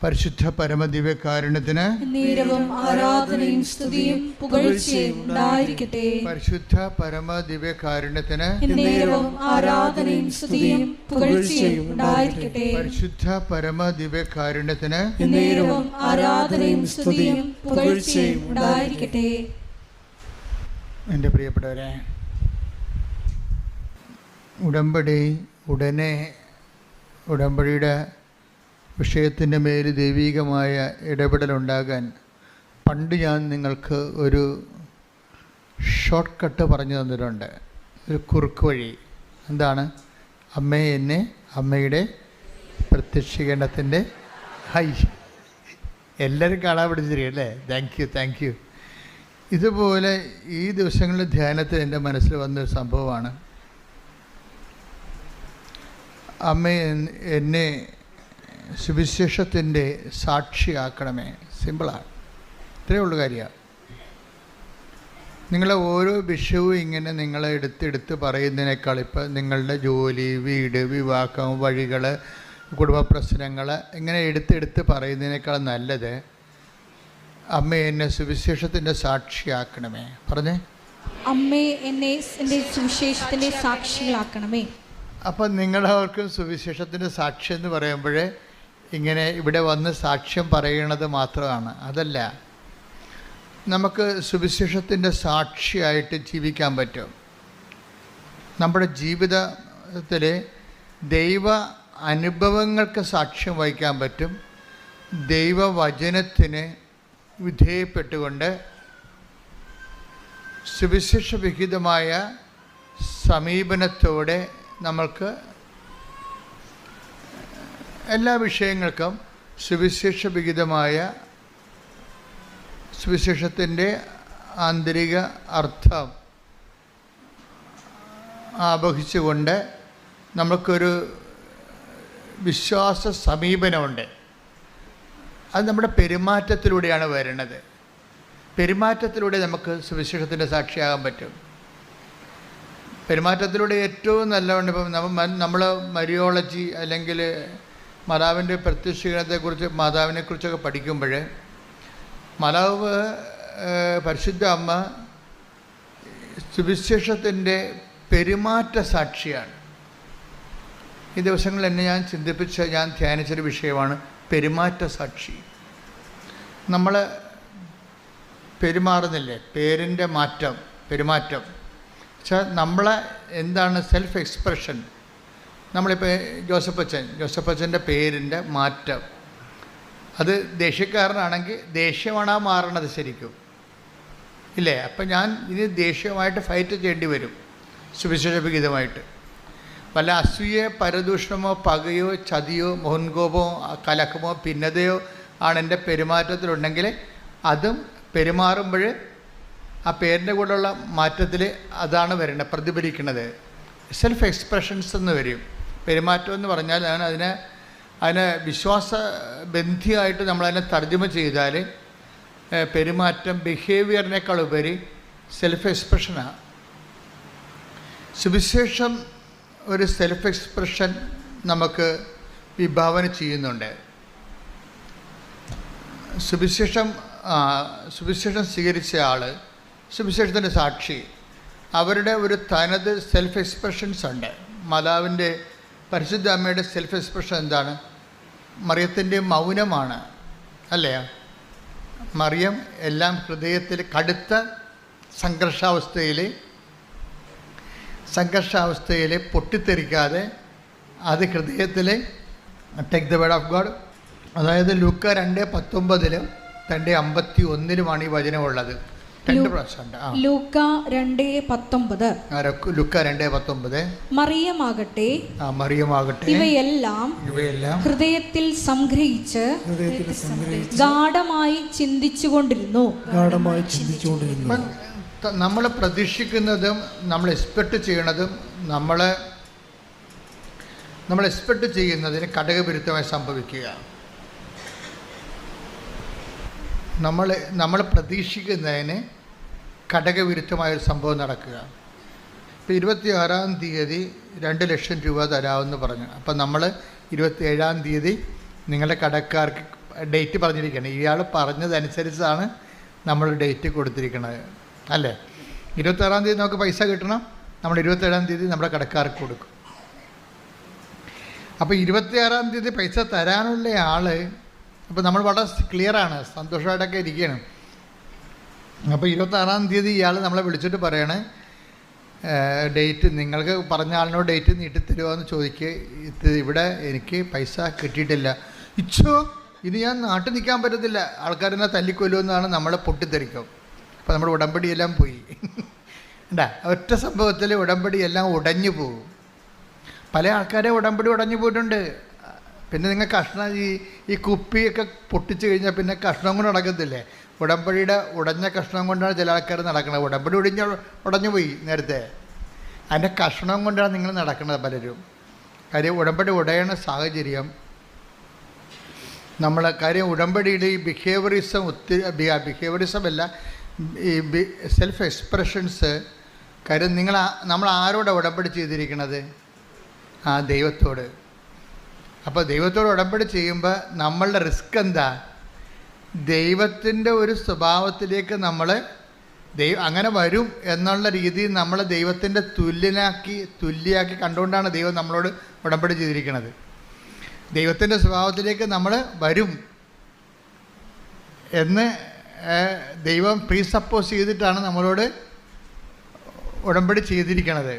പരിശുദ്ധ പരമദിവ്യകാരുണ്യത്തിന് നേരവും ആരാധനയും സ്തുതിയും പുകഴ്ചയും ഉണ്ടായിരിക്കട്ടെ. പരിശുദ്ധ പരമദിവ്യകാരുണ്യത്തിന് നേരവും ആരാധനയും സ്തുതിയും പുകഴ്ചയും ഉണ്ടായിരിക്കട്ടെ. പരിശുദ്ധ പരമദിവ്യകാരുണ്യത്തിന് നേരവും ആരാധനയും സ്തുതിയും പുകഴ്ചയും ഉണ്ടായിരിക്കട്ടെ. എൻ്റെ പ്രിയപ്പെട്ടവരെ, ഉടമ്പടിയുടെ വിഷയത്തിൻ്റെ മേൽ ദൈവികമായ ഇടപെടലുണ്ടാകാൻ പണ്ട് ഞാൻ നിങ്ങൾക്ക് ഒരു ഷോർട്ട് കട്ട് പറഞ്ഞു തന്നിട്ടുണ്ട്, ഒരു കുറുക്ക് വഴി. എന്താണ്? അമ്മയെ എന്നെ അമ്മയുടെ പ്രത്യക്ഷീകരണത്തിൻ്റെ എല്ലാവരും കാണാൻ പഠിച്ചിരിക്കല്ലേ? Thank you. ഇതുപോലെ ഈ ദിവസങ്ങളിൽ ധ്യാനത്തിൽ എൻ്റെ മനസ്സിൽ വന്നൊരു സംഭവമാണ്. അമ്മ എന്നെ സുവിശേഷത്തിൻ്റെ സാക്ഷിയാക്കണമേ. സിമ്പിളാണ്, ഇത്രയേ ഉള്ളൂ കാര്യമാണ്. നിങ്ങളെ ഓരോ വിഷയവും ഇങ്ങനെ നിങ്ങളെ എടുത്തെടുത്ത് പറയുന്നതിനേക്കാൾ ഇപ്പം നിങ്ങളുടെ ജോലി, വീട്, വിവാഹം, വഴികൾ, കുടുംബ പ്രശ്നങ്ങൾ ഇങ്ങനെ എടുത്തെടുത്ത് പറയുന്നതിനേക്കാൾ നല്ലത് അമ്മ എന്നെ സുവിശേഷത്തിൻ്റെ സാക്ഷിയാക്കണമേ. പറഞ്ഞേ, അമ്മേ എന്നെ എൻ്റെ സുവിശേഷത്തിൻ്റെ സാക്ഷികളാക്കണമേ. അപ്പം നിങ്ങളവർക്കും സുവിശേഷത്തിൻ്റെ സാക്ഷി എന്ന് പറയുമ്പോൾ ഇങ്ങനെ ഇവിടെ വന്ന് സാക്ഷ്യം പറയണത് മാത്രമാണ്. അതല്ല, നമുക്ക് സുവിശേഷത്തിൻ്റെ സാക്ഷിയായിട്ട് ജീവിക്കാൻ പറ്റും. നമ്മുടെ ജീവിതത്തിൽ ദൈവ അനുഭവങ്ങൾക്ക് സാക്ഷ്യം വഹിക്കാൻ പറ്റും. ദൈവവചനത്തിന് വിധേയപ്പെട്ടുകൊണ്ട് സുവിശേഷവിഹിതമായ സമീപനത്തോടെ നമ്മൾക്ക് എല്ലാ വിഷയങ്ങൾക്കും സുവിശേഷവിഹിതമായ സുവിശേഷത്തിൻ്റെ ആന്തരിക അർത്ഥം ആവഹിച്ചുകൊണ്ട് നമുക്കൊരു വിശ്വാസ സമീപനമുണ്ട്. അത് നമ്മുടെ പെരുമാറ്റത്തിലൂടെയാണ് വരുന്നത്. പെരുമാറ്റത്തിലൂടെ നമുക്ക് സുവിശേഷത്തിൻ്റെ സാക്ഷിയാകാൻ പറ്റും. പെരുമാറ്റത്തിലൂടെ ഏറ്റവും നല്ലതുകൊണ്ട് ഇപ്പം നമ്മൾ മരിയോളജി അല്ലെങ്കിൽ മാതാവിൻ്റെ പ്രത്യക്ഷീകരണത്തെക്കുറിച്ച് മാതാവിനെക്കുറിച്ചൊക്കെ പഠിക്കുമ്പോൾ മാതാവ് പരിശുദ്ധ അമ്മ സുവിശേഷത്തിൻ്റെ പെരുമാറ്റ സാക്ഷിയാണ്. ഈ ദിവസങ്ങളിൽ എന്നെ ഞാൻ ധ്യാനിച്ചൊരു വിഷയമാണ് പെരുമാറ്റ സാക്ഷി. നമ്മൾ പെരുമാറുന്നില്ലേ, പേരിൻ്റെ പെരുമാറ്റം വെച്ചാൽ നമ്മളെ എന്താണ് സെൽഫ് എക്സ്പ്രഷൻ. നമ്മളിപ്പോൾ ജോസഫച്ചൻ്റെ പേരിൻ്റെ മാറ്റം, അത് ദേഷ്യക്കാരനാണെങ്കിൽ ദേഷ്യമാണ് മാറണത് ശരിക്കും ഇല്ലേ? അപ്പം ഞാൻ ഇനി ദേഷ്യമായിട്ട് ഫൈറ്റ് ചെയ്യേണ്ടി വരും സുവിശേഷവിഹിതമായിട്ട്. വല്ല അസൂയ, പരദൂഷണമോ, പകയോ, ചതിയോ, മോഹൻകോപമോ, കലക്കമോ, ഭിന്നതയോ ആണ് എൻ്റെ പെരുമാറ്റത്തിലുണ്ടെങ്കിൽ അതും പെരുമാറുമ്പോൾ ആ പേരിൻ്റെ കൂടെയുള്ള മാറ്റത്തിൽ അതാണ് വരുന്നത്, പ്രതിഫലിക്കുന്നത്. സെൽഫ് എക്സ്പ്രഷൻസ് എന്ന് വരും. പെരുമാറ്റം എന്ന് പറഞ്ഞാൽ അതിനെ വിശ്വാസബന്ധിയായിട്ട് നമ്മളതിനെ തർജ്ജമ ചെയ്താൽ പെരുമാറ്റം ബിഹേവിയറിനേക്കാൾ ഉപരി സെൽഫ് എക്സ്പ്രഷനാണ്. സുവിശേഷം ഒരു സെൽഫ് എക്സ്പ്രഷൻ നമുക്ക് വിഭാവന ചെയ്യുന്നുണ്ട്. സുവിശേഷം സ്വീകരിച്ച ആൾ, സുവിശേഷത്തിൻ്റെ സാക്ഷി, അവരുടെ ഒരു തനത് സെൽഫ് എക്സ്പ്രഷൻസ് ഉണ്ട്. മാതാവിൻ്റെ പരിശുദ്ധ അമ്മയുടെ സെൽഫ് എക്സ്പ്രഷൻ എന്താണ്? മറിയത്തിൻ്റെ മൗനമാണ് അല്ലേ? മറിയം എല്ലാം ഹൃദയത്തിൽ കടുത്ത സംഘർഷാവസ്ഥയിൽ പൊട്ടിത്തെറിക്കാതെ അത് ഹൃദയത്തിൽ take the word of God. അതായത് ലൂക്ക 2:19 2:51 ഈ വചനമുള്ളത്. 2 പ്രാവശ്യമുണ്ട്. ലൂക്ക 2:19 മറിയമാകട്ടെ ഇവയെല്ലാം ഹൃദയത്തിൽ സംഗ്രഹിച്ച് ഗാഢമായി ചിന്തിച്ചുകൊണ്ടിരുന്നു. നമ്മൾ പ്രതീക്ഷിക്കുന്നതും നമ്മൾ എക്സ്പെക്റ്റ് ചെയ്യണതും നമ്മൾ നമ്മൾ എക്സ്പെക്റ്റ് ചെയ്യുന്നതിന് ഘടകവിരുദ്ധമായി സംഭവിക്കുക. നമ്മൾ പ്രതീക്ഷിക്കുന്നതിന് ഘടകവിരുദ്ധമായൊരു സംഭവം നടക്കുക. ഇപ്പോൾ 26-ാം തീയതി 2 ലക്ഷം രൂപ തരാമെന്ന് പറഞ്ഞു. അപ്പം നമ്മൾ 27-ാം തീയതി നിങ്ങളുടെ കടക്കാർക്ക് ഡേറ്റ് പറഞ്ഞിരിക്കുകയാണ്. ഇയാൾ പറഞ്ഞതനുസരിച്ചാണ് നമ്മൾ ഡേറ്റ് കൊടുത്തിരിക്കുന്നത് അല്ലേ. 26-ാം തീയതി നമുക്ക് പൈസ കിട്ടണം, നമ്മൾ 27-ാം തീയതി നമ്മുടെ കടക്കാർക്ക് കൊടുക്കും. അപ്പോൾ 26-ാം തീയതി പൈസ തരാനുള്ള ആൾ, അപ്പോൾ നമ്മൾ വളരെ ക്ലിയറാണ്, സന്തോഷമായിട്ടൊക്കെ ഇരിക്കുകയാണ്. അപ്പോൾ 26-ാം തീയതി ഇയാൾ നമ്മളെ വിളിച്ചിട്ട് പറയണേ, ഡേറ്റ് നിങ്ങൾക്ക് പറഞ്ഞ ആളിനോട് ഡേറ്റ് നീട്ടിത്തരുമോ എന്ന് ചോദിക്കുക. ഇവിടെ എനിക്ക് പൈസ കിട്ടിയിട്ടില്ല. ഇച്ചോ, ഇത് ഞാൻ നാട്ടിൽ നിൽക്കാൻ പറ്റത്തില്ല, ആൾക്കാരെന്നെ തല്ലിക്കൊല്ലുമെന്നാണ് നമ്മളെ പൊട്ടിത്തെറിക്കും. അപ്പോൾ നമ്മുടെ ഉടമ്പടിയെല്ലാം പോയി ഉണ്ടാ. ഒറ്റ സംഭവത്തിൽ ഉടമ്പടിയെല്ലാം ഉടഞ്ഞു പോകും. പല ആൾക്കാരെ ഉടമ്പടി ഉടഞ്ഞു പോയിട്ടുണ്ട്. പിന്നെ നിങ്ങൾ കഷ്ണം ഈ കുപ്പിയൊക്കെ പൊട്ടിച്ച് കഴിഞ്ഞാൽ പിന്നെ കഷ്ണം കൊണ്ട് നടക്കത്തില്ലേ. ഉടമ്പടിയുടെ ഉടഞ്ഞ കഷ്ണം കൊണ്ടാണ് ചില ആൾക്കാർ നടക്കുന്നത്. ഉടമ്പടി ഉടഞ്ഞു പോയി നേരത്തെ, അതിൻ്റെ കഷ്ണം കൊണ്ടാണ് നിങ്ങൾ നടക്കുന്നത് പലരും. കാര്യം ഉടമ്പടി ഉടയണ സാഹചര്യം കാര്യം ഉടമ്പടിയുടെ ഈ ബിഹേവിയറിസം ബിഹേവിയറിസം അല്ല, ഈ സെൽഫ് എക്സ്പ്രഷൻസ്. കാര്യം നമ്മൾ ആരോടാണ് ഉടമ്പടി ചെയ്തിരിക്കുന്നത്? ദൈവത്തോട്. അപ്പോൾ ദൈവത്തോട് ഉടമ്പടി ചെയ്യുമ്പോൾ നമ്മളുടെ റിസ്ക് എന്താ? ദൈവത്തിൻ്റെ ഒരു സ്വഭാവത്തിലേക്ക് നമ്മൾ അങ്ങനെ വരും എന്നുള്ള രീതിയിൽ നമ്മൾ ദൈവത്തിൻ്റെ തുല്യയാക്കി കണ്ടുകൊണ്ടാണ് ദൈവം നമ്മളോട് ഉടമ്പടി ചെയ്തിരിക്കുന്നത്. ദൈവത്തിൻ്റെ സ്വഭാവത്തിലേക്ക് നമ്മൾ വരും എന്ന് ദൈവം പ്രീസപ്പോസ് ചെയ്തിട്ടാണ് നമ്മളോട് ഉടമ്പടി ചെയ്തിരിക്കുന്നത്.